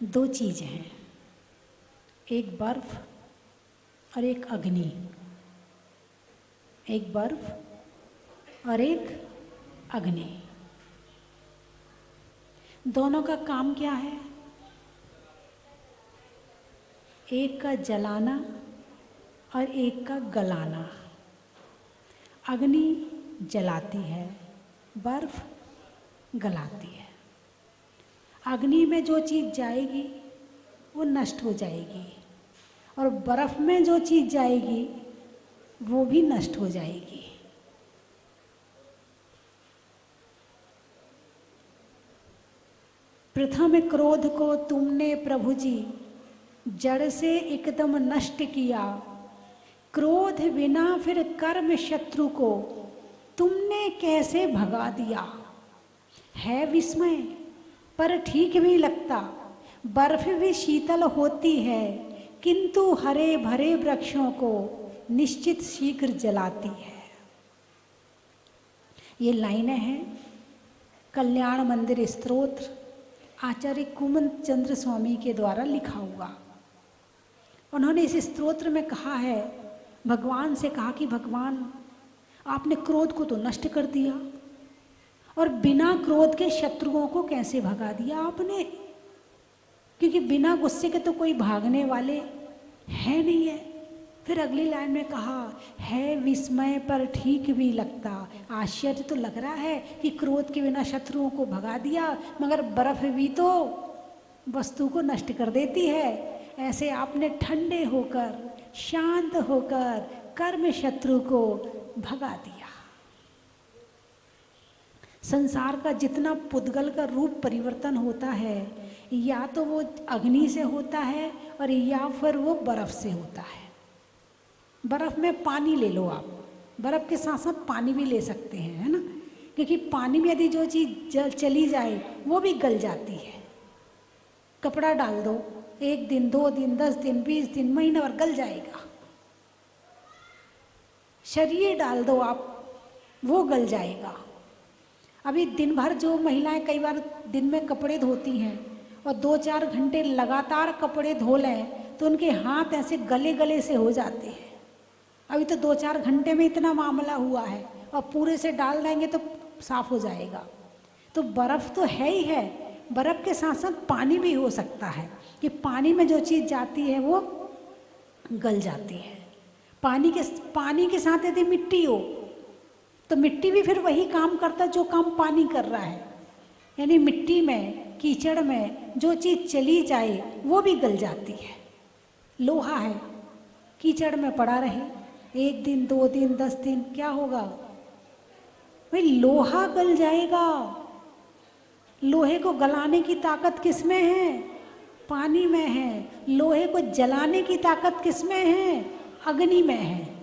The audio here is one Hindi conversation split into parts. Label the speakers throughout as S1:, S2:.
S1: दो चीज़ हैं, एक बर्फ और एक अग्नि। एक बर्फ और एक अग्नि, दोनों का काम क्या है? एक का जलाना और एक का गलाना। अग्नि जलाती है, बर्फ गलाती है। अग्नि में जो चीज़ जाएगी वो नष्ट हो जाएगी, और बर्फ में जो चीज़ जाएगी वो भी नष्ट हो जाएगी। प्रथम क्रोध को तुमने प्रभु जी जड़ से एकदम नष्ट किया, क्रोध बिना फिर कर्म शत्रु को तुमने कैसे भगा दिया। है विस्मय पर ठीक भी लगता, बर्फ भी शीतल होती है, किंतु हरे भरे वृक्षों को निश्चित शीघ्र जलाती है। ये लाइनें हैं कल्याण मंदिर स्तोत्र, आचार्य कुमंत चंद्र स्वामी के द्वारा लिखा हुआ। उन्होंने इस स्तोत्र में कहा है, भगवान से कहा कि भगवान आपने क्रोध को तो नष्ट कर दिया, और बिना क्रोध के शत्रुओं को कैसे भगा दिया आपने, क्योंकि बिना गुस्से के तो कोई भागने वाले है नहीं है। फिर अगली लाइन में कहा, है विस्मय पर ठीक भी लगता, आश्चर्य तो लग रहा है कि क्रोध के बिना शत्रुओं को भगा दिया, मगर बर्फ भी तो वस्तु को नष्ट कर देती है। ऐसे आपने ठंडे होकर शांत होकर कर्म शत्रु को भगा दिया। संसार का जितना पुद्गल का रूप परिवर्तन होता है, या तो वो अग्नि से होता है और या फिर वो बर्फ से होता है। बर्फ में पानी ले लो आप, बर्फ के साथ साथ पानी भी ले सकते हैं, है ना, क्योंकि पानी में यदि जो चीज़ चली जाए वो भी गल जाती है। कपड़ा डाल दो, 1 दिन 2 दिन 10 दिन 20 दिन महीना भर गल जाएगा। शरीर डाल दो आप, वो गल जाएगा। अभी दिन भर जो महिलाएं कई बार दिन में कपड़े धोती हैं और 2-4 घंटे लगातार कपड़े धो लें तो उनके हाथ ऐसे गले गले से हो जाते हैं। अभी तो 2-4 घंटे में इतना मामला हुआ है, और पूरे से डाल देंगे तो साफ हो जाएगा। तो बर्फ़ तो है ही है, बर्फ़ के साथ साथ पानी भी हो सकता है कि पानी में जो चीज़ जाती है वो गल जाती है। पानी के साथ यदि मिट्टी हो तो मिट्टी भी फिर वही काम करता है जो काम पानी कर रहा है, यानी मिट्टी में कीचड़ में जो चीज़ चली जाए वो भी गल जाती है। लोहा है, कीचड़ में पड़ा रहे 1 दिन 2 दिन 10 दिन, क्या होगा भाई? लोहा गल जाएगा। लोहे को गलाने की ताकत किस में है? पानी में है। लोहे को जलाने की ताकत किस में है? अग्नि में है।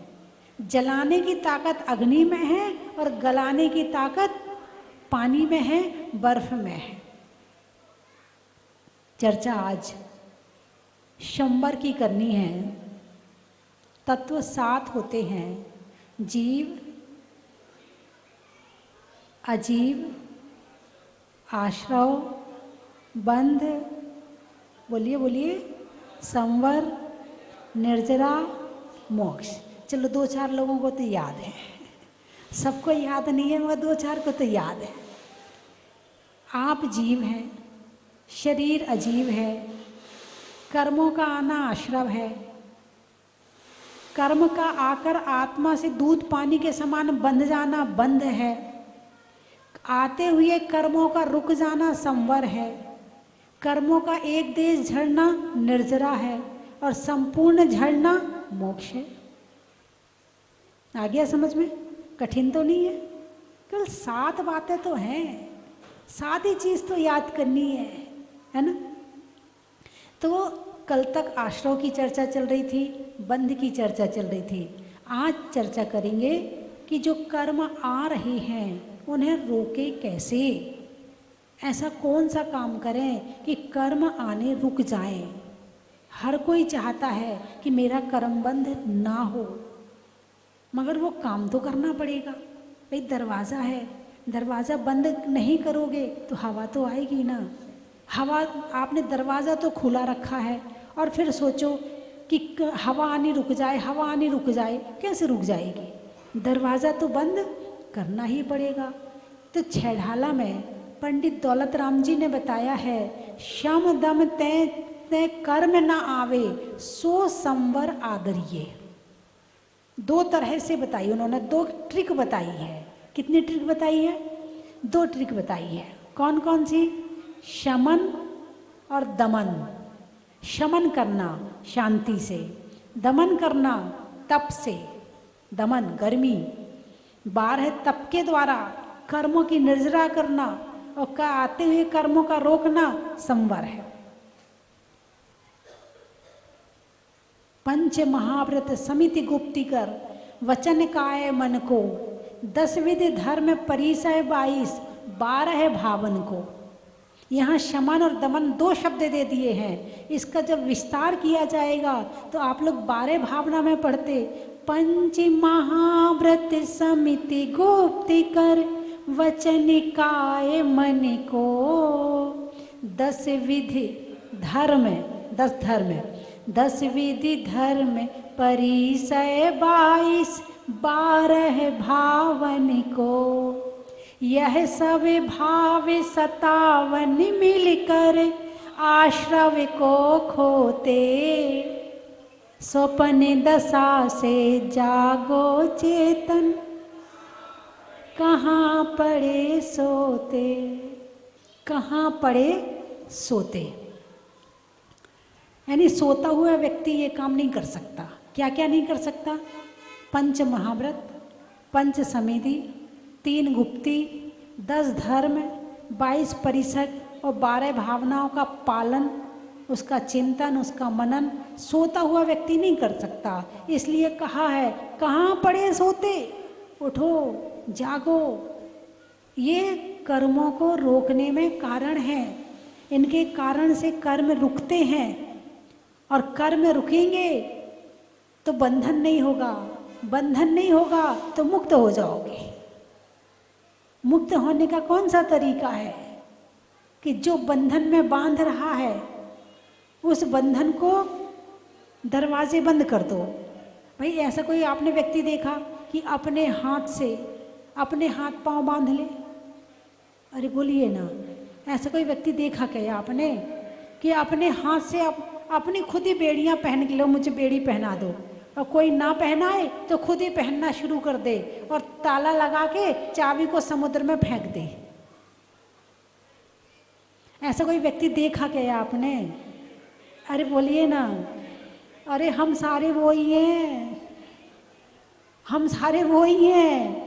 S1: जलाने की ताकत अग्नि में है और गलाने की ताकत पानी में है, बर्फ में है। चर्चा आज शंबर की करनी है। तत्व 7 होते हैं, जीव, अजीव, आश्रव, बंध, बोलिए बोलिए, संवर, निर्जरा, मोक्ष। चलो 2-4 लोगों को तो याद है, सबको याद नहीं है मगर 2-4 को तो याद है। आप जीव हैं, शरीर अजीव है, कर्मों का आना आश्रव है, कर्म का आकर आत्मा से दूध पानी के समान बंध जाना बंध है, आते हुए कर्मों का रुक जाना संवर है, कर्मों का एक देश झड़ना निर्जरा है, और संपूर्ण झड़ना मोक्ष है। आ गया समझ में? कठिन तो नहीं है, केवल 7 बातें तो हैं, सादी चीज़ तो याद करनी है ना। तो कल तक आश्रव की चर्चा चल रही थी, बंध की चर्चा चल रही थी। आज चर्चा करेंगे कि जो कर्म आ रहे हैं उन्हें रोके कैसे। ऐसा कौन सा काम करें कि कर्म आने रुक जाएं। हर कोई चाहता है कि मेरा कर्म बंध ना हो, मगर वो काम तो करना पड़ेगा। भाई दरवाज़ा है, दरवाज़ा बंद नहीं करोगे तो हवा तो आएगी ना। हवा, आपने दरवाज़ा तो खुला रखा है और फिर सोचो कि हवा आनी रुक जाए, हवा आनी रुक जाए, कैसे रुक जाएगी? दरवाज़ा तो बंद करना ही पड़ेगा। तो छैढाला में पंडित दौलत राम जी ने बताया है, शम दम तय तय कर्म न आवे सो संवर आदरिये। दो तरह से बताई उन्होंने, दो ट्रिक बताई है। कितनी ट्रिक बताई है? दो ट्रिक बताई है। कौन कौन सी? शमन और दमन। शमन करना शांति से, दमन करना तप से। दमन गर्मी, 12 तप के द्वारा कर्मों की निर्जरा करना और का आते हुए कर्मों का रोकना संवर है। पंच महाव्रत समिति गुप्ति कर वचन काय मन को 10 विधि धर्म परिसय 22 12 भावन को। यहाँ शमन और दमन दो शब्द दे दिए हैं। इसका जब विस्तार किया जाएगा तो आप लोग 12 भावना में पढ़ते, पंच महाव्रत समिति गुप्ति कर वचन काय मन को 10 विधि धर्म, 10 धर्म, 10 विधि धर्म परिसय 22 12 भावन को। यह सब भाव 57 मिलकर आश्रव को खोते, स्वप्न दशा से जागो चेतन कहाँ पड़े सोते। कहाँ पड़े सोते, यानी सोता हुआ व्यक्ति ये काम नहीं कर सकता। क्या क्या नहीं कर सकता? पंच महाव्रत, पंच समिति, 3 गुप्ति, 10 धर्म, 22 परिषद और 12 भावनाओं का पालन, उसका चिंतन, उसका मनन सोता हुआ व्यक्ति नहीं कर सकता। इसलिए कहा है कहाँ पड़े सोते, उठो जागो। ये कर्मों को रोकने में कारण है। इनके कारण से कर्म रुकते हैं और कर्म रुकेंगे तो बंधन नहीं होगा, बंधन नहीं होगा तो मुक्त हो जाओगे। मुक्त होने का कौन सा तरीका है कि जो बंधन में बांध रहा है उस बंधन को दरवाजे बंद कर दो। भाई ऐसा कोई आपने व्यक्ति देखा कि अपने हाथ से अपने हाथ पांव बांध ले? अरे बोलिए ना, ऐसा कोई व्यक्ति देखा क्या आपने कि अपने हाथ से अपनी खुद ही बेड़ियां पहन के लो, मुझे बेड़ी पहना दो, और कोई ना पहनाए तो खुद ही पहनना शुरू कर दे और ताला लगा के चाबी को समुद्र में फेंक दे? ऐसा कोई व्यक्ति देखा क्या आपने? अरे बोलिए ना। अरे हम सारे वो ही हैं, हम सारे वो ही हैं।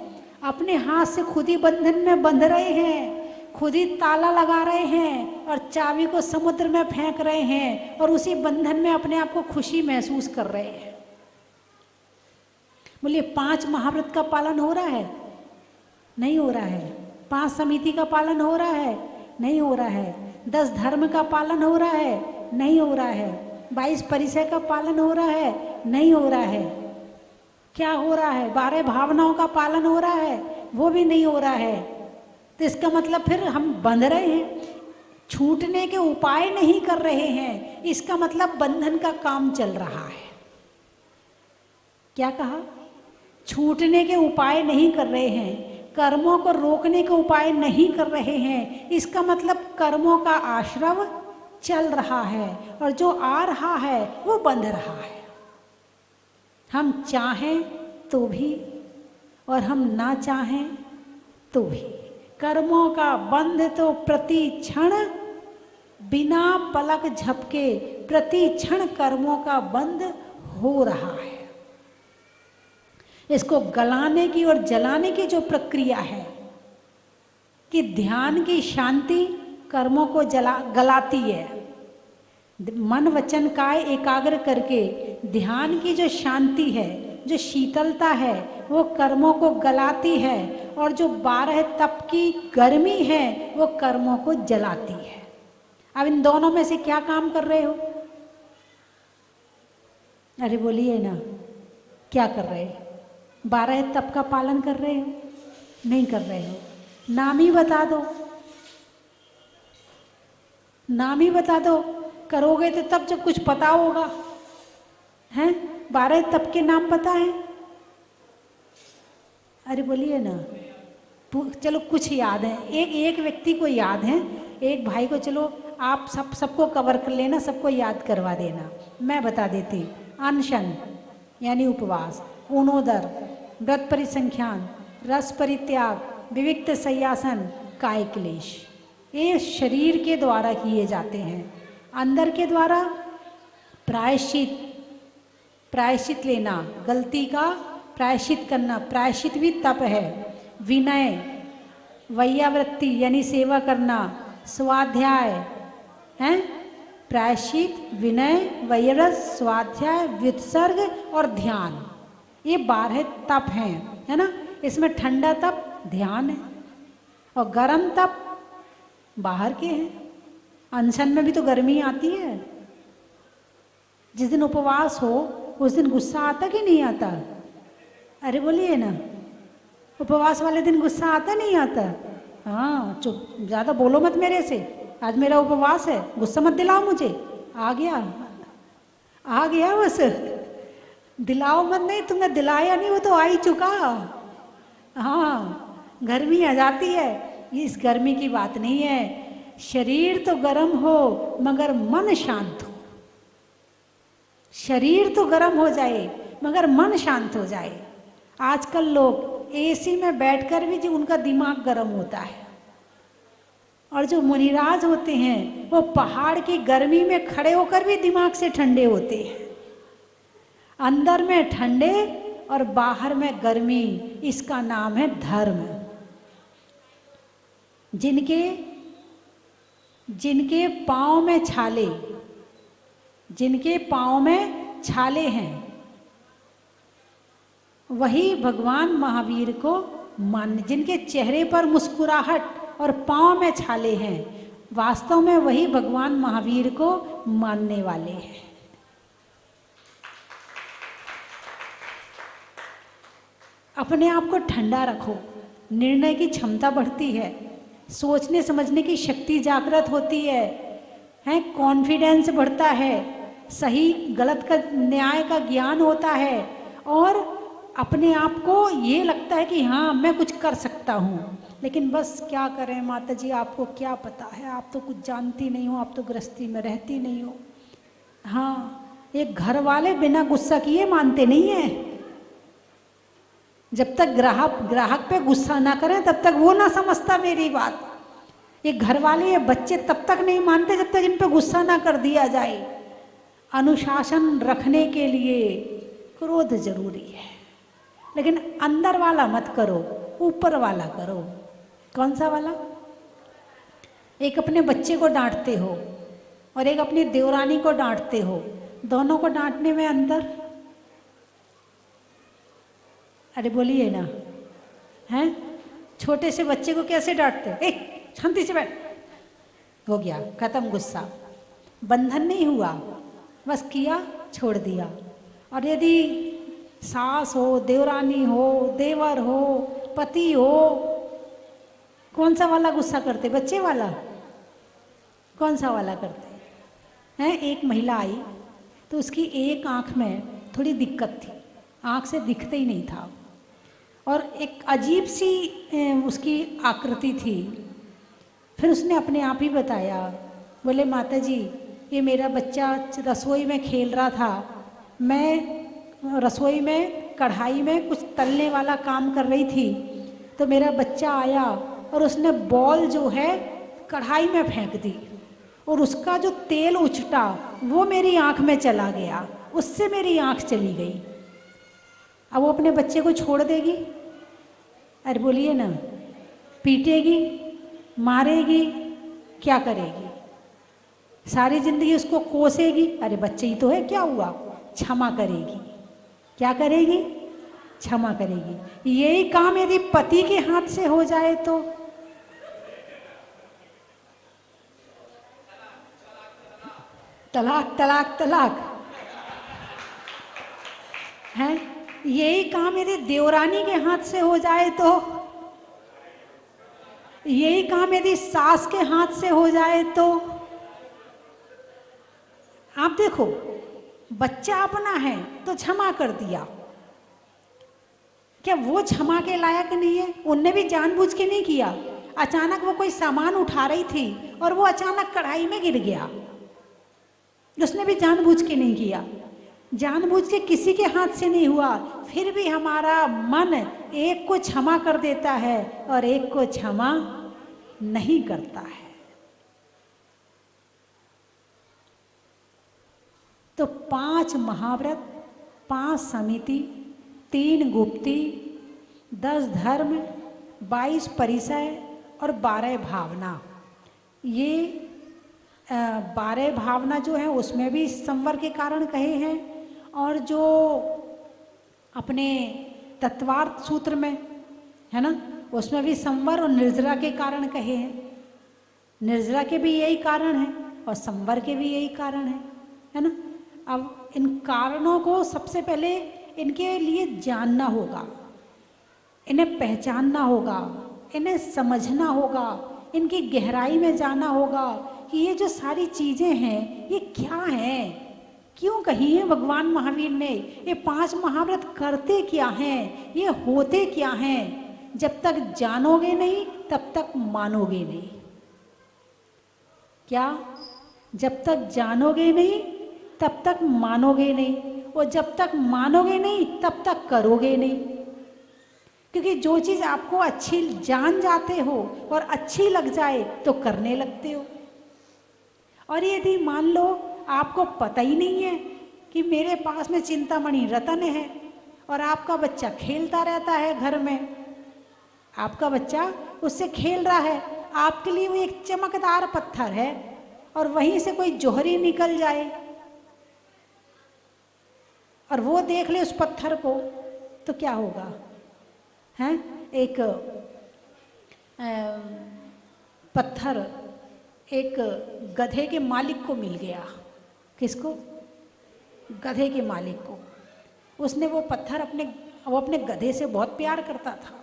S1: अपने हाथ से खुद ही बंधन में बंध रहे हैं, खुद ही ताला लगा रहे हैं और चाबी को समुद्र में फेंक रहे हैं और उसी बंधन में अपने आप को खुशी महसूस कर रहे हैं। बोलिए 5 महाव्रत का पालन हो रहा है? नहीं हो रहा है। 5 समिति का पालन हो रहा है? नहीं हो रहा है। 10 धर्म का पालन हो रहा है? नहीं हो रहा है। 22 परिसय का पालन हो रहा है? नहीं हो रहा है। क्या हो रहा है? 12 भावनाओं का पालन हो रहा है? वो भी नहीं हो रहा है। तो इसका मतलब फिर हम बंध रहे हैं, छूटने के उपाय नहीं कर रहे हैं। इसका मतलब बंधन का काम चल रहा है। क्या कहा? छूटने के उपाय नहीं कर रहे हैं, कर्मों को रोकने के उपाय नहीं कर रहे हैं। इसका मतलब कर्मों का आश्रव चल रहा है और जो आ रहा है वो बंध रहा है। हम चाहें तो भी और हम ना चाहें तो भी कर्मों का बंध तो प्रति क्षण बिना पलक झपके प्रति क्षण कर्मों का बंध हो रहा है। इसको गलाने की और जलाने की जो प्रक्रिया है कि ध्यान की शांति कर्मों को गलाती है। मन वचन काय एकाग्र करके ध्यान की जो शांति है, जो शीतलता है, वो कर्मों को गलाती है और जो 12 तप की गर्मी है वो कर्मों को जलाती है। अब इन दोनों में से क्या काम कर रहे हो? अरे बोलिए ना, क्या कर रहे? 12 तप का पालन कर रहे हो? नहीं कर रहे हो। नाम ही बता दो, नाम ही बता दो। करोगे तो तब जब कुछ पता होगा। हैं? 12 तप के नाम पता है? अरे बोलिए ना। चलो कुछ याद है, एक एक व्यक्ति को याद है, एक भाई को। चलो आप सबको कवर कर लेना, सबको याद करवा देना। मैं बता देती। अनशन यानी उपवास, ऊणोदर, व्रत परिसंख्यान, रस परित्याग, विविक्त सयासन, काय क्लेश। ये शरीर के द्वारा किए जाते हैं। अंदर के द्वारा प्रायश्चित, प्रायश्चित लेना, गलती का प्रायश्चित करना, प्रायश्चित भी तप है। विनय, वैयावृत्ति यानी सेवा करना, स्वाध्याय हैं, प्रायश्चित, विनय, वैरस, स्वाध्याय, व्युत्सर्ग और ध्यान। ये 12 तप हैं, है ना। इसमें ठंडा तप ध्यान है और गर्म तप बाहर के हैं। अनशन में भी तो गर्मी आती है। जिस दिन उपवास हो उस दिन गुस्सा आता कि नहीं आता? अरे बोलिए ना, उपवास वाले दिन गुस्सा आता नहीं आता? हाँ, चुप, ज़्यादा बोलो मत मेरे से। आज मेरा उपवास है, गुस्सा मत दिलाओ मुझे। आ गया, आ गया बस। दिलाओ मत नहीं, तुमने दिलाया नहीं, वो तो आ ही चुका। हाँ, गर्मी आ जाती है। इस गर्मी की बात नहीं है। शरीर तो गर्म हो मगर मन शांत हो। शरीर तो गर्म हो जाए मगर मन शांत हो जाए। आजकल लोग एसी में बैठकर भी जो उनका दिमाग गर्म होता है, और जो मुनिराज होते हैं वो पहाड़ की गर्मी में खड़े होकर भी दिमाग से ठंडे होते हैं। अंदर में ठंडे और बाहर में गर्मी, इसका नाम है धर्म। जिनके पाँव में छाले, जिनके पाँव में छाले हैं, वही भगवान महावीर को मान। जिनके चेहरे पर मुस्कुराहट और पाँव में छाले हैं, वास्तव में वही भगवान महावीर को मानने वाले हैं। अपने आप को ठंडा रखो, निर्णय की क्षमता बढ़ती है, सोचने समझने की शक्ति जागृत होती है, कॉन्फिडेंस बढ़ता है, सही गलत का न्याय का ज्ञान होता है, और अपने आप को ये लगता है कि हाँ मैं कुछ कर सकता हूँ। लेकिन बस क्या करें माता जी, आपको क्या पता है, आप तो कुछ जानती नहीं हो, आप तो गृहस्थी में रहती नहीं हो। हाँ, ये घर वाले बिना गुस्सा किए मानते नहीं हैं। जब तक ग्राहक पे गुस्सा ना करें तब तक वो ना समझता मेरी बात। ये घर वाले, ये बच्चे तब तक नहीं मानते जब तक इन पे गुस्सा ना कर दिया जाए। अनुशासन रखने के लिए क्रोध जरूरी है, लेकिन अंदर वाला मत करो, ऊपर वाला करो। कौन सा वाला? एक अपने बच्चे को डांटते हो और एक अपनी देवरानी को डांटते हो, दोनों को डांटने में अंतर। अरे बोलिए ना, हैं? छोटे से बच्चे को कैसे डांटते हो? शांति से बैठ, हो गया खत्म गुस्सा, बंधन नहीं हुआ, बस किया छोड़ दिया। और यदि सास हो, देवरानी हो, देवर हो, पति हो, कौन सा वाला गुस्सा करते? बच्चे वाला? कौन सा वाला करते हैं? एक महिला आई तो उसकी एक आंख में थोड़ी दिक्कत थी, आंख से दिखते ही नहीं था, और एक अजीब सी उसकी आकृति थी। फिर उसने अपने आप ही बताया, बोले माता जी ये मेरा बच्चा रसोई में खेल रहा था, मैं रसोई में कढ़ाई में कुछ तलने वाला काम कर रही थी, तो मेरा बच्चा आया और उसने बॉल जो है कढ़ाई में फेंक दी, और उसका जो तेल उछटा वो मेरी आँख में चला गया, उससे मेरी आँख चली गई। अब वो अपने बच्चे को छोड़ देगी? अरे बोलिए ना, पीटेगी, मारेगी, क्या करेगी? सारी जिंदगी उसको कोसेगी? अरे बच्चे ही तो है, क्या हुआ? क्षमा करेगी। क्या करेगी? क्षमा करेगी। यही काम यदि पति के हाथ से हो जाए तो तलाक तलाक तलाक, हैं? यही काम यदि देवरानी के हाथ से हो जाए तो, यही काम यदि सास के हाथ से हो जाए तो। आप देखो, बच्चा अपना है तो क्षमा कर दिया, क्या वो क्षमा के लायक नहीं है? उनने भी जानबूझ के नहीं किया। अचानक वो कोई सामान उठा रही थी और वो अचानक कढ़ाई में गिर गया, उसने भी जानबूझ के नहीं किया, जानबूझ के किसी के हाथ से नहीं हुआ। फिर भी हमारा मन एक को क्षमा कर देता है और एक को क्षमा नहीं करता है। तो 5 महाव्रत, 5 समिति, 3 गुप्ती, 10 धर्म, 22 परिचय और 12 भावना। ये 12 भावना जो है उसमें भी संवर के कारण कहे हैं, और जो अपने तत्वार्थ सूत्र में है ना, उसमें भी संवर और निर्जरा के कारण कहे हैं। निर्जरा के भी यही कारण है और संवर के भी यही कारण है ना। अब इन कारणों को सबसे पहले इनके लिए जानना होगा, इन्हें पहचानना होगा, इन्हें समझना होगा, इनकी गहराई में जाना होगा कि ये जो सारी चीज़ें हैं ये क्या हैं, क्यों कही है भगवान महावीर ने, ये 5 महाव्रत करते क्या हैं, ये होते क्या हैं। जब तक जानोगे नहीं तब तक मानोगे नहीं। क्या? जब तक जानोगे नहीं तब तक मानोगे नहीं, और जब तक मानोगे नहीं तब तक करोगे नहीं। क्योंकि जो चीज़ आपको अच्छी जान जाते हो और अच्छी लग जाए तो करने लगते हो। और यदि मान लो आपको पता ही नहीं है कि मेरे पास में चिंतामणि रतन है और आपका बच्चा खेलता रहता है घर में, आपका बच्चा उससे खेल रहा है, आपके लिए वो एक चमकदार पत्थर है और वहीं से कोई जौहरी निकल जाए और वो देख ले उस पत्थर को, तो क्या होगा? हैं? एक पत्थर एक गधे के मालिक को मिल गया। किसको? गधे के मालिक को। उसने वो पत्थर वो अपने गधे से बहुत प्यार करता था।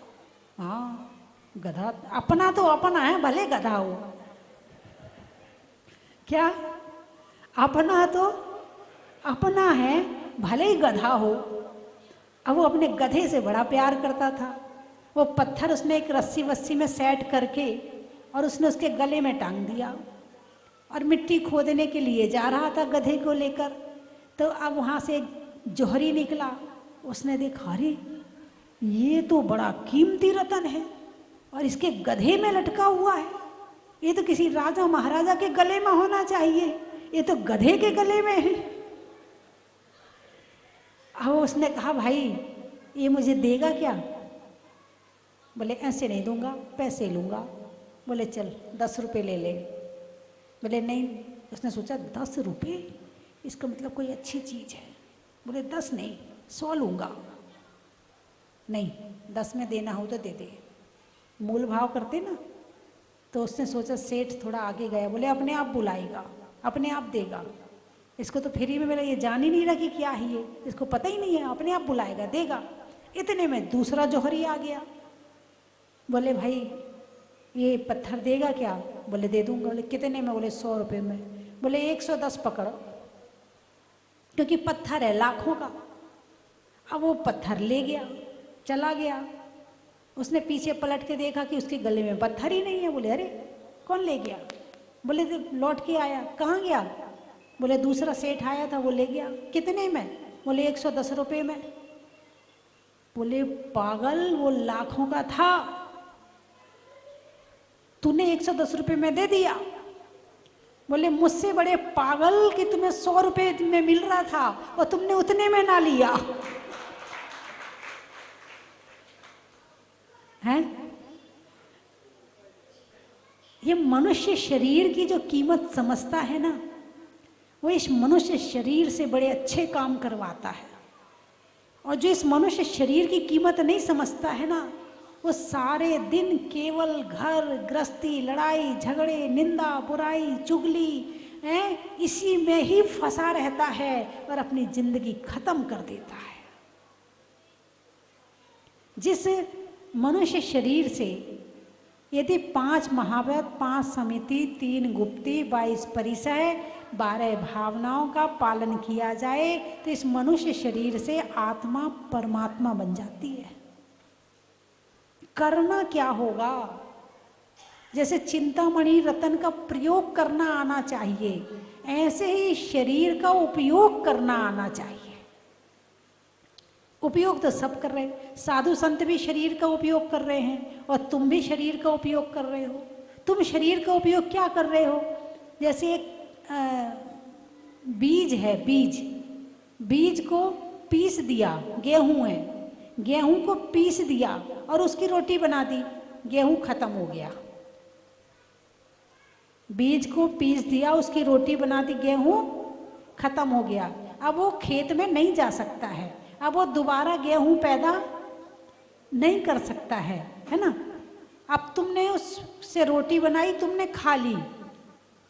S1: हाँ, गधा अपना तो अपना है, भले गधा हो। क्या? अपना तो अपना है, भले ही गधा हो। अब वो अपने गधे से बड़ा प्यार करता था। वो पत्थर उसने एक रस्सी वस्सी में सेट करके और उसने उसके गले में टांग दिया और मिट्टी खोदने के लिए जा रहा था गधे को लेकर। तो अब वहाँ से एक जौहरी निकला, उसने देखा अरे ये तो बड़ा कीमती रतन है और इसके गधे में लटका हुआ है, ये तो किसी राजा महाराजा के गले में होना चाहिए, ये तो गधे के गले में है। अब उसने कहा भाई ये मुझे देगा क्या? बोले ऐसे नहीं दूंगा, पैसे लूँगा। बोले चल 10 रुपये ले ले। बोले नहीं। उसने सोचा 10 रुपये, इसका मतलब कोई अच्छी चीज़ है। बोले 10 नहीं 100 लूँगा। नहीं 10 में देना हो तो दे दे, मूल भाव करते ना। तो उसने सोचा सेठ थोड़ा आगे गया, बोले अपने आप बुलाएगा, अपने आप देगा, इसको तो फ्री में मेरा ये जान ही नहीं रहा कि क्या है ये, इसको पता ही नहीं है, अपने आप बुलाएगा देगा। इतने में दूसरा जौहरी आ गया। बोले भाई ये पत्थर देगा क्या? बोले दे दूंगा। बोले कितने में? बोले 100 रुपये में। बोले 110 पकड़ो, क्योंकि पत्थर है लाखों का। अब वो पत्थर ले गया, चला गया। उसने पीछे पलट के देखा कि उसके गले में पत्थर ही नहीं है। बोले अरे कौन ले गया? बोले लौट के आया। कहाँ गया? बोले दूसरा सेठ आया था वो ले गया। कितने में? बोले 110 रुपये में। बोले पागल, वो लाखों का था, तूने 110 रुपये में दे दिया। बोले मुझसे बड़े पागल कि तुम्हें 100 रुपये में मिल रहा था और तुमने उतने में ना लिया है। ये मनुष्य शरीर की जो कीमत समझता है ना, वो इस मनुष्य शरीर से बड़े अच्छे काम करवाता है। और जो इस मनुष्य शरीर की कीमत नहीं समझता है ना, वो सारे दिन केवल घर गृहस्थी, लड़ाई झगड़े, निंदा बुराई चुगली इसी में ही फंसा रहता है और अपनी जिंदगी खत्म कर देता है। जिस मनुष्य शरीर से यदि 5 महाव्रत, 5 समिति, 3 गुप्ती, 22 परिसय, 12 भावनाओं का पालन किया जाए तो इस मनुष्य शरीर से आत्मा परमात्मा बन जाती है। करना क्या होगा? जैसे चिंतामणि रतन का प्रयोग करना आना चाहिए, ऐसे ही शरीर का उपयोग करना आना चाहिए। उपयोग तो सब कर रहे हैं, साधु संत भी शरीर का उपयोग कर रहे हैं और तुम भी शरीर का उपयोग कर रहे हो। तुम शरीर का उपयोग क्या कर रहे हो? जैसे एक बीज है, बीज को पीस दिया, गेहूं है, गेहूं को पीस दिया और उसकी रोटी बना दी, गेहूं खत्म हो गया। बीज को पीस दिया, उसकी रोटी बना दी, गेहूं खत्म हो गया। अब वो खेत में नहीं जा सकता है, अब वो दोबारा गेहूं पैदा नहीं कर सकता है ना। अब तुमने उससे रोटी बनाई, तुमने खा ली,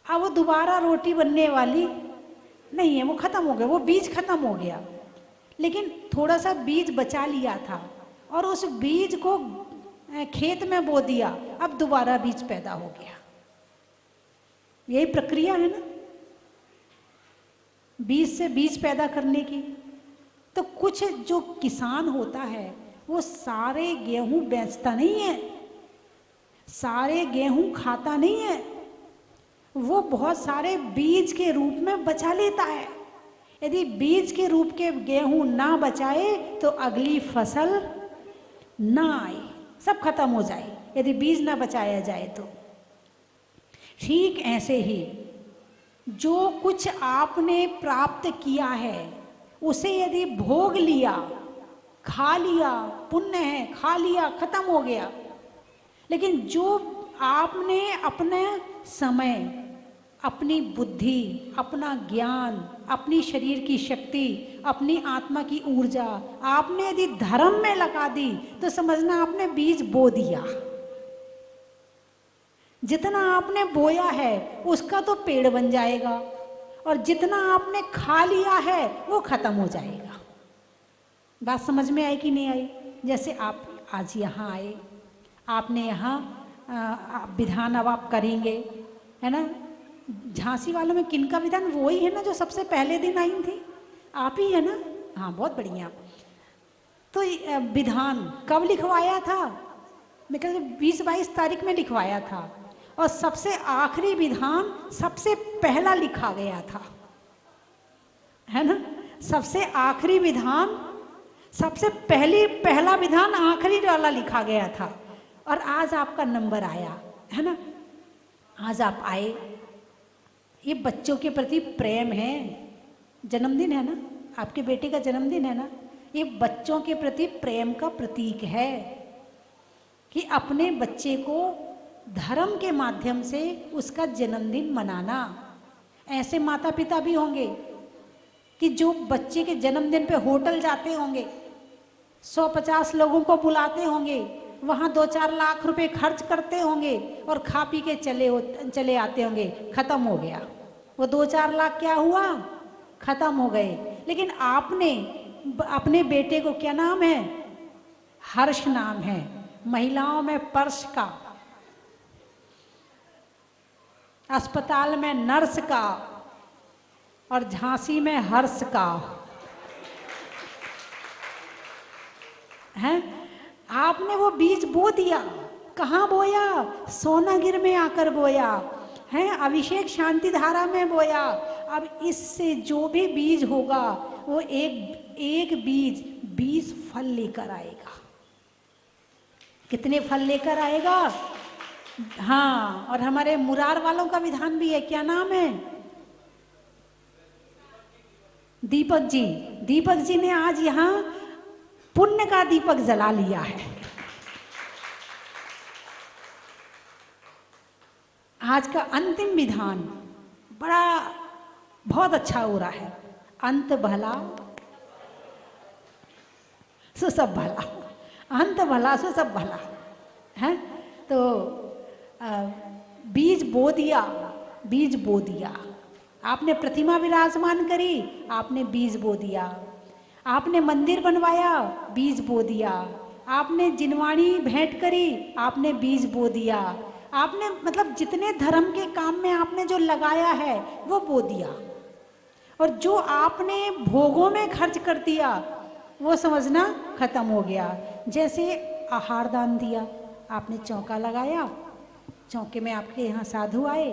S1: अब वो दोबारा रोटी बनने वाली नहीं है, वो खत्म हो गया, वो बीज खत्म हो गया। लेकिन थोड़ा सा बीज बचा लिया था और उस बीज को खेत में बो दिया, अब दोबारा बीज पैदा हो गया। यही प्रक्रिया है ना, बीज से बीज पैदा करने की। तो कुछ जो किसान होता है वो सारे गेहूं बेचता नहीं है, सारे गेहूं खाता नहीं है, वो बहुत सारे बीज के रूप में बचा लेता है। यदि बीज के रूप के गेहूं ना बचाए तो अगली फसल ना आए, सब खत्म हो जाए यदि बीज ना बचाया जाए तो। ठीक ऐसे ही जो कुछ आपने प्राप्त किया है उसे यदि भोग लिया, खा लिया, पुण्य है, खा लिया, खत्म हो गया। लेकिन जो आपने अपने समय, अपनी बुद्धि, अपना ज्ञान, अपनी शरीर की शक्ति, अपनी आत्मा की ऊर्जा आपने यदि धर्म में लगा दी तो समझना आपने बीज बो दिया। जितना आपने बोया है उसका तो पेड़ बन जाएगा और जितना आपने खा लिया है वो खत्म हो जाएगा। बात समझ में आई कि नहीं आई? जैसे आप आज यहाँ आए, आपने यहाँ विधान अब आप करेंगे, है ना। झांसी वालों में किनका विधान? वो ही है ना जो सबसे पहले दिन आई थी, आप ही है ना। हाँ, बहुत बढ़िया। तो विधान कब लिखवाया था? मैं कहती 20-22 तारीख में लिखवाया था और सबसे आखिरी विधान सबसे पहला लिखा गया था, है ना। सबसे आखिरी विधान, सबसे पहला विधान आखिरी वाला लिखा गया था और आज आपका नंबर आया, है ना। आज आप आए, ये बच्चों के प्रति प्रेम है। जन्मदिन है ना, आपके बेटे का जन्मदिन है ना, ये बच्चों के प्रति प्रेम का प्रतीक है कि अपने बच्चे को धर्म के माध्यम से उसका जन्मदिन मनाना। ऐसे माता पिता भी होंगे कि जो बच्चे के जन्मदिन पे होटल जाते होंगे, 150 लोगों को बुलाते होंगे, वहाँ 2-4 लाख रुपए खर्च करते होंगे और खा पी के चले आते होंगे, खत्म हो गया। वो 2-4 लाख क्या हुआ? खत्म हो गए। लेकिन आपने अपने बेटे को, क्या नाम है? हर्ष नाम है, महिलाओं में पर्स का, अस्पताल में नर्स का और झांसी में हर्ष का, है। आपने वो बीज बो दिया। कहाँ बोया? सोनागिर में आकर बोया, है, अभिषेक शांति धारा में बोया। अब इससे जो भी बीज होगा वो एक बीज 20 फल लेकर आएगा। कितने फल लेकर आएगा? हाँ, और हमारे मुरार वालों का विधान भी है, क्या नाम है? दीपक जी। दीपक जी ने आज यहाँ पुण्य का दीपक जला लिया है। आज का अंतिम विधान बहुत अच्छा हो रहा है। अंत भला सो सब भला, अंत भला सो सब भला, है। तो बीज बो दिया, बीज बो दिया। आपने प्रतिमा विराजमान करी, आपने बीज बो दिया। आपने मंदिर बनवाया, बीज बो दिया। आपने जिनवाणी भेंट करी, आपने बीज बो दिया, आपने मतलब जितने धर्म के काम में आपने जो लगाया है वो बो दिया, और जो आपने भोगों में खर्च कर दिया वो समझना खत्म हो गया। जैसे आहार दान दिया, आपने चौका लगाया, चौके में आपके यहाँ साधु आए,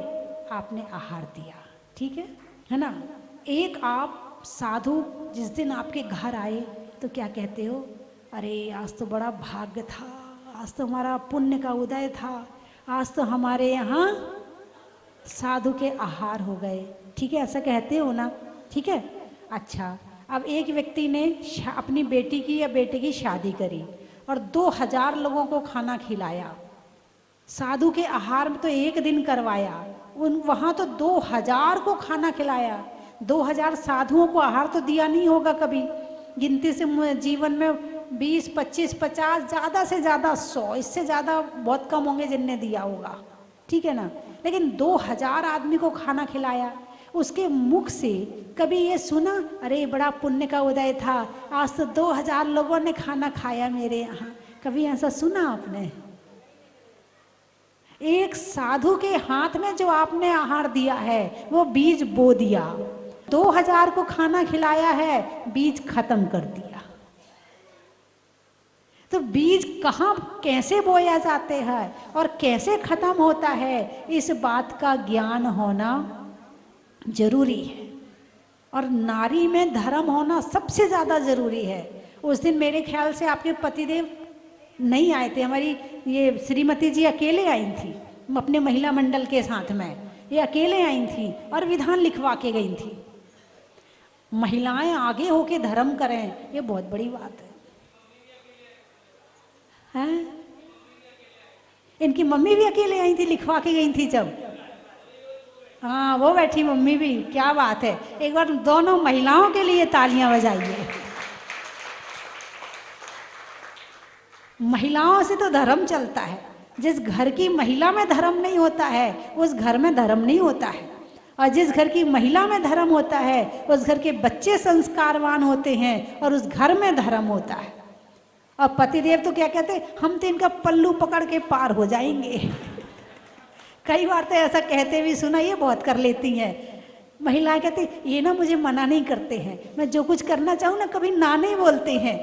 S1: आपने आहार दिया, ठीक है ना। एक आप साधु जिस दिन आपके घर आए तो क्या कहते हो, अरे आज तो बड़ा भाग्य था, आज तो हमारा पुण्य का उदय था, आज तो हमारे यहाँ साधु के आहार हो गए, ठीक है, ऐसा कहते हो ना, ठीक है। अच्छा, अब एक व्यक्ति ने अपनी बेटी की या बेटे की शादी करी और 2000 लोगों को खाना खिलाया, साधु के आहार में तो एक दिन करवाया, उन वहाँ तो 2000 को खाना खिलाया, 2000 साधुओं को आहार तो दिया नहीं होगा कभी, गिनती से जीवन में 20, 25, 50, ज़्यादा से ज़्यादा 100, इससे ज़्यादा बहुत कम होंगे जिनने दिया होगा, ठीक है ना। लेकिन 2000 आदमी को खाना खिलाया, उसके मुख से कभी ये सुना, अरे बड़ा पुण्य का उदय था, आज तो 2000 लोगों ने खाना खाया मेरे यहाँ, कभी ऐसा सुना आपने? एक साधु के हाथ में जो आपने आहार दिया है वो बीज बो दिया, 2000 को खाना खिलाया है, बीज खत्म कर दिया। तो बीज कहाँ कैसे बोया जाते हैं और कैसे खत्म होता है, इस बात का ज्ञान होना जरूरी है, और नारी में धर्म होना सबसे ज़्यादा जरूरी है। उस दिन मेरे ख्याल से आपके पतिदेव नहीं आए थे, हमारी ये श्रीमती जी अकेले आई थी अपने महिला मंडल के साथ में, ये अकेले आई थी और विधान लिखवा के गई थी। महिलाएं आगे होके धर्म करें, ये बहुत बड़ी बात है। इनकी मम्मी भी अकेले आई थी, लिखवा के गई थी जब, हाँ वो बैठी मम्मी भी, क्या बात है। एक बार दोनों महिलाओं के लिए तालियां बजाइए। महिलाओं से तो धर्म चलता है, जिस घर की महिला में धर्म नहीं होता है उस घर में धर्म नहीं होता है, और जिस घर की महिला में धर्म होता है उस घर के बच्चे संस्कारवान होते हैं और उस घर में धर्म होता है। और पतिदेव तो क्या कहते हैं, हम तो इनका पल्लू पकड़ के पार हो जाएंगे। कई बार तो ऐसा कहते भी सुना, ये बहुत कर लेती हैं महिलाएं, कहती ये ना मुझे मना नहीं करते हैं, मैं जो कुछ करना चाहूँ ना कभी ना नहीं बोलते हैं,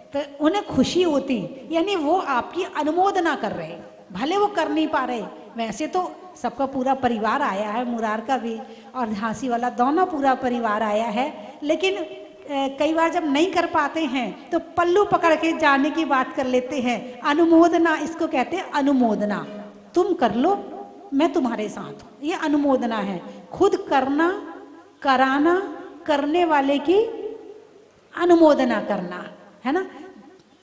S1: तो उन्हें खुशी होती, यानी वो आपकी अनुमोदना कर रहे हैं, भले वो कर नहीं पा रहे। वैसे तो सबका पूरा परिवार आया है, मुरार का भी और झांसी वाला दोनों पूरा परिवार आया है, लेकिन कई बार जब नहीं कर पाते हैं तो पल्लू पकड़ के जाने की बात कर लेते हैं। अनुमोदना इसको कहते हैं, अनुमोदना, तुम कर लो मैं तुम्हारे साथ हूँ, ये अनुमोदना है। खुद करना, कराना, करने वाले की अनुमोदना करना, है ना।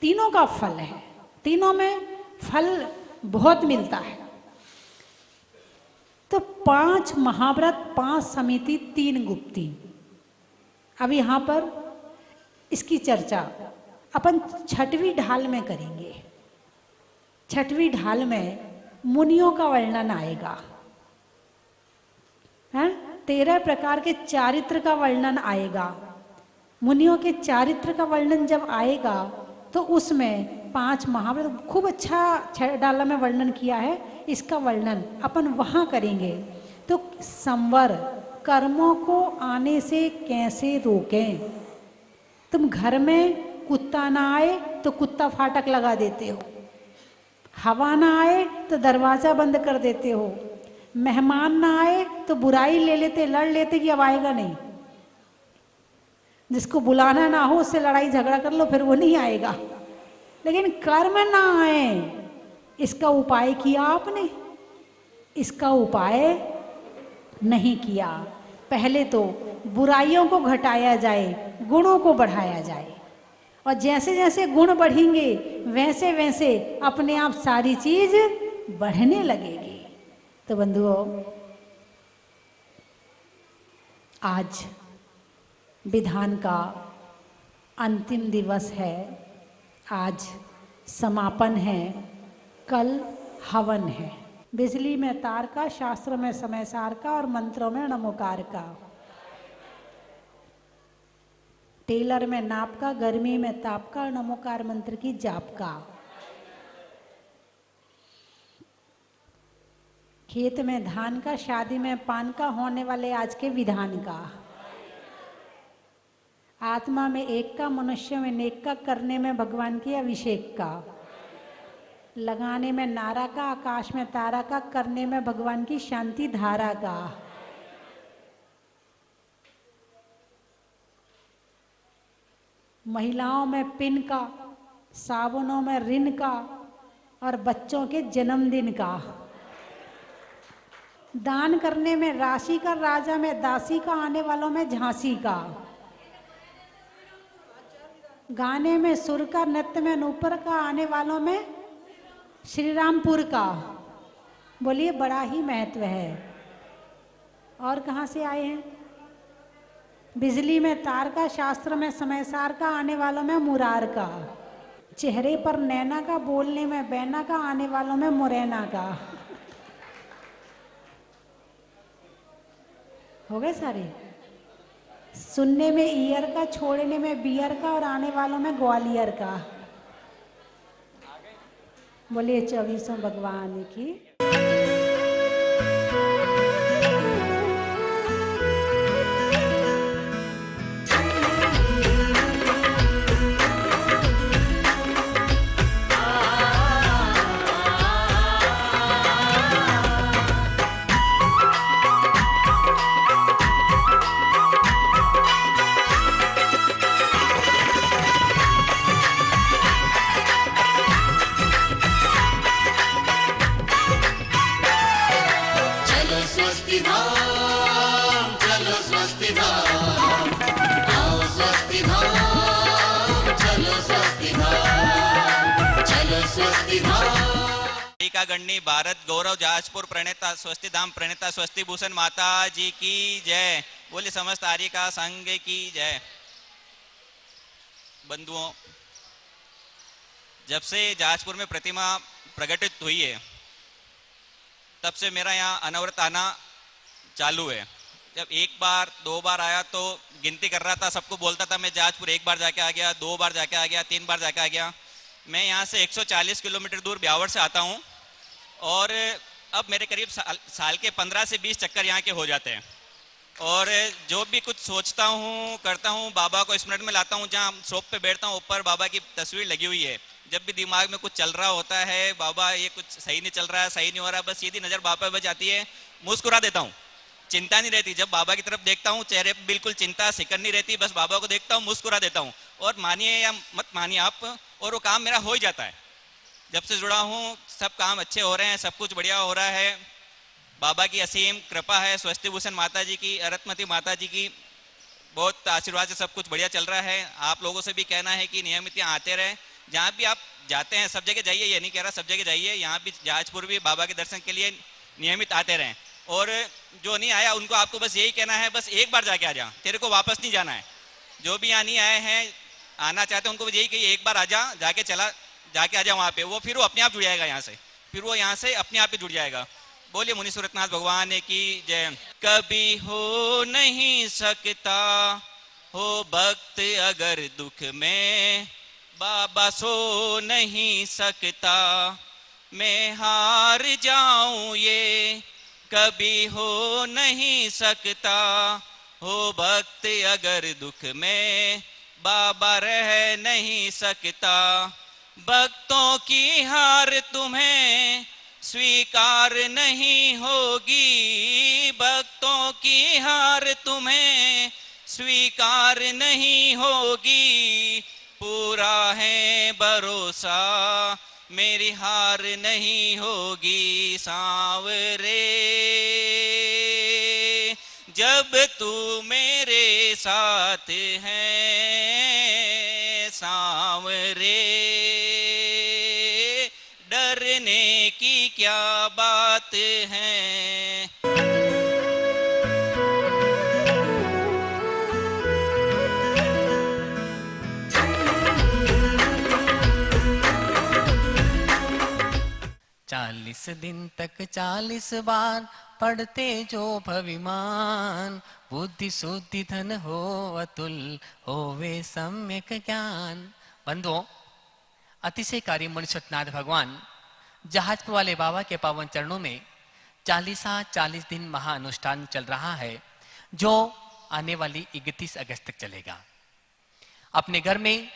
S1: तीनों का फल है, तीनों में फल बहुत मिलता है। तो 5 महाव्रत, 5 समिति, 3 गुप्ती। अब यहाँ पर इसकी चर्चा अपन 6वीं ढाल में करेंगे। 6वीं ढाल में मुनियों का वर्णन आएगा, हैं, 13 प्रकार के चारित्र का वर्णन आएगा। मुनियों के चारित्र का वर्णन जब आएगा तो उसमें 5 महाव्रत खूब अच्छा 6 डाला में वर्णन किया है, इसका वर्णन अपन वहाँ करेंगे। तो संवर, कर्मों को आने से कैसे रोकें। तुम घर में कुत्ता ना आए तो कुत्ता फाटक लगा देते हो, हवा ना आए तो दरवाज़ा बंद कर देते हो, मेहमान ना आए तो बुराई ले लेते, लड़ लेते कि अब आएगा नहीं। जिसको बुलाना ना हो उससे लड़ाई झगड़ा कर लो, फिर वो नहीं आएगा। लेकिन कर्म ना आए, इसका उपाय किया आपने? इसका उपाय नहीं किया। पहले तो बुराइयों को घटाया जाए, गुणों को बढ़ाया जाए, और जैसे जैसे गुण बढ़ेंगे वैसे वैसे अपने आप सारी चीज बढ़ने लगेगी। तो बंधुओं, आज विधान का अंतिम दिवस है, आज समापन है, कल हवन है। बिजली में तार का, शास्त्र में समय सार का और मंत्रों में नमोकार का। टेलर में नाप का, गर्मी में ताप का और नमोकार मंत्र की जाप का। खेत में धान का, शादी में पान का, होने वाले आज के विधान का। आत्मा में एक का, मनुष्य में नेक का, करने में भगवान की अभिषेक का, लगाने में नारा का, आकाश में तारा का, करने में भगवान की शांति धारा का। महिलाओं में पिन का, साबुनों में ऋण का, और बच्चों के जन्मदिन का। दान करने में राशि का, राजा में दासी का, आने वालों में झांसी का। गाने में सुर का, नृत्य में नूपुर का, आने वालों में श्री रामपुर का। बोलिए बड़ा ही महत्व है। और कहाँ से आए हैं? बिजली में तार का, शास्त्र में समय सार का, आने वालों में मुरार का। चेहरे पर नैना का, बोलने में बैना का, आने वालों में मुरैना का। हो गए सारे? सुनने में ईयर का, छोड़ने में बियर का, और आने वालों में ग्वालियर का। बोलिए 24 भगवान की।
S2: गणनी भारत गौरव जाजपुर प्रणेता स्वस्ति धाम प्रणेता स्वस्ति भूषण माता जी की जय। बोले समस्त आर्य का संघ की जय। बंधुओं, जब से जाजपुर में प्रतिमा प्रकटित हुई है तब से मेरा यहाँ अनवरत आना चालू है। जब एक बार दो बार आया तो गिनती कर रहा था, सबको बोलता था मैं जाजपुर एक बार जाके आ गया, दो बार जाके आ गया, तीन बार जाके आ गया। मैं यहाँ से 140 किलोमीटर दूर ब्यावर से आता हूँ और अब मेरे करीब साल के 15 से 20 चक्कर यहाँ के हो जाते हैं। और जो भी कुछ सोचता हूँ करता हूँ बाबा को स्मरण में लाता हूँ। जहाँ शॉप पे बैठता हूँ ऊपर बाबा की तस्वीर लगी हुई है। जब भी दिमाग में कुछ चल रहा होता है, बाबा ये कुछ सही नहीं चल रहा है, सही नहीं हो रहा, बस सीधी नज़र बाबा पे जाती है, मुस्कुरा देता हूँ, चिंता नहीं रहती। जब बाबा की तरफ देखता हूँ चेहरे पे बिल्कुल चिंता सिकन नहीं रहती, बस बाबा को देखता हूँ मुस्कुरा देता हूँ। और मानिए या मत मानिए आप, और वो काम मेरा हो ही जाता है। जब से जुड़ा हूँ सब काम अच्छे हो रहे हैं, सब कुछ बढ़िया हो रहा है। बाबा की असीम कृपा है, स्वस्ति भूषण माता जी की, अरत्मती माता जी की बहुत आशीर्वाद से सब कुछ बढ़िया चल रहा है। आप लोगों से भी कहना है कि नियमित यहाँ आते रहें। जहाँ भी आप जाते हैं सब जगह जाइए, ये नहीं कह रहा सब जगह जाइए, यहाँ भी जाजपुर भी बाबा के दर्शन के लिए नियमित आते रहें। और जो नहीं आया उनको आपको बस यही कहना है, बस एक बार जाके आ जा, तेरे को वापस नहीं जाना है। जो भी यहाँ नहीं आए हैं, आना चाहते हैं, उनको यही कहिए एक बार आ जा, जाके आ जा वहाँ पे, वो फिर वो अपने आप जुड़ जाएगा यहाँ से, फिर वो यहाँ से अपने आप ही जुड़ जाएगा। बोलिए मुनि सूरतनाथ भगवान की जय। कभी हो नहीं सकता हो भक्त अगर दुख में, बाबा सो नहीं सकता मैं हार जाऊं ये, कभी हो नहीं सकता हो भक्त अगर दुख में, बाबा रह नहीं सकता। भक्तों की हार तुम्हें स्वीकार नहीं होगी, भक्तों की हार तुम्हें स्वीकार नहीं होगी। पूरा है भरोसा मेरी हार नहीं होगी। सांवरे जब तू मेरे साथ है, सांवरे डरने की क्या बात है।
S3: चालीस दिन तक 40 बार पढ़ते जो भविमान, बुद्धि शुद्धि धन हो अतुल होवे सम्यक ज्ञान। बंधुओं, अतिशयकारी मुनिसुतनाथ भगवान जहाजपुर वाले बाबा के पावन चरणों में चालीसा 40 दिन महाअनुष्ठान चल रहा है, जो आने वाली 31 अगस्त तक चलेगा। अपने घर में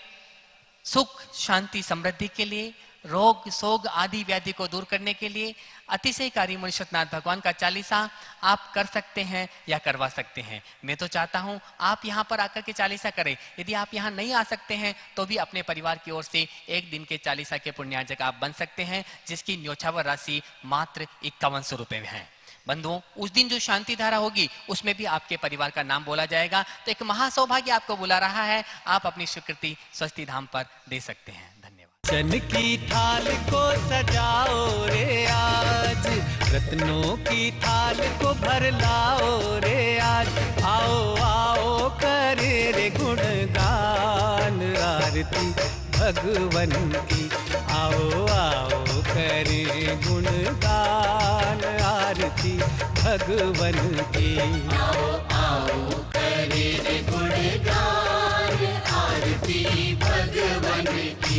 S3: सुख शांति समृद्धि के लिए, रोग शोक आदि व्याधि को दूर करने के लिए अतिशयकारी मुनीश्वरनाथ भगवान का चालीसा आप कर सकते हैं या करवा सकते हैं। मैं तो चाहता हूं आप यहां पर आकर के चालीसा करें। यदि आप यहां नहीं आ सकते हैं तो भी अपने परिवार की ओर से एक दिन के चालीसा के पुण्यार्जक आप बन सकते हैं, जिसकी न्योछावर राशि मात्र 5100 रुपए है। बंधुओं, उस दिन जो शांति धारा होगी उसमें भी आपके परिवार का नाम बोला जाएगा। तो एक महासौभाग्य आपको बुला रहा है, आप अपनी स्वीकृति स्वस्ति धाम पर दे सकते हैं। धन्यवाद।
S4: चन की थाल को सजाओ रे आज, रत्नों की थाल को भर लाओ रे आज। आओ आओ करे रे गुणगान आरती भगवन की। आओ आओ करे गुणगान आरती भगवन की। आओ आओ करे रे गुणगान आरती भगवन की।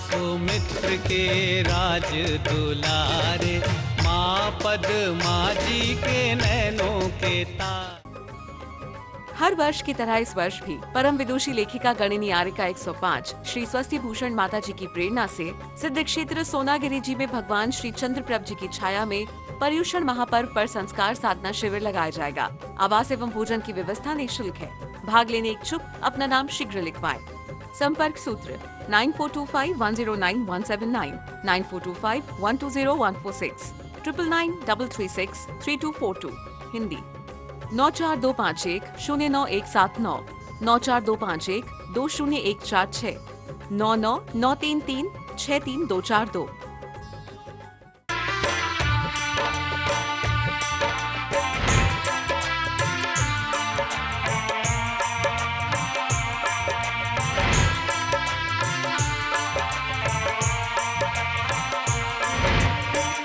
S4: सुमित्र के राज दुलारे, माँ पद्मा जी के नैनों के तार।
S5: हर वर्ष की तरह इस वर्ष भी परम विदुषी लेखिका गणिनी आर्यका 105 श्री स्वस्ति भूषण माता जी की प्रेरणा से सिद्ध क्षेत्र सोनागिरी जी में भगवान श्री चंद्रप्रभ जी की छाया में पर्युषण महापर्व पर संस्कार साधना शिविर लगाया जाएगा। आवास एवं भोजन की व्यवस्था निःशुल्क है। भाग लेने इच्छुक अपना नाम शीघ्र लिखवाएं। संपर्क सूत्र 9425109179, 9425120146, 9993363242। हिंदी 9425109179, 9425120146, 9993363242।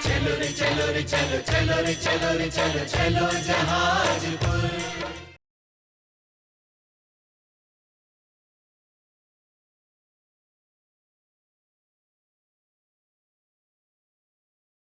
S4: चलो रे चलो रे चलो चलो रे चलो रे चलो चलो जहाजपुर।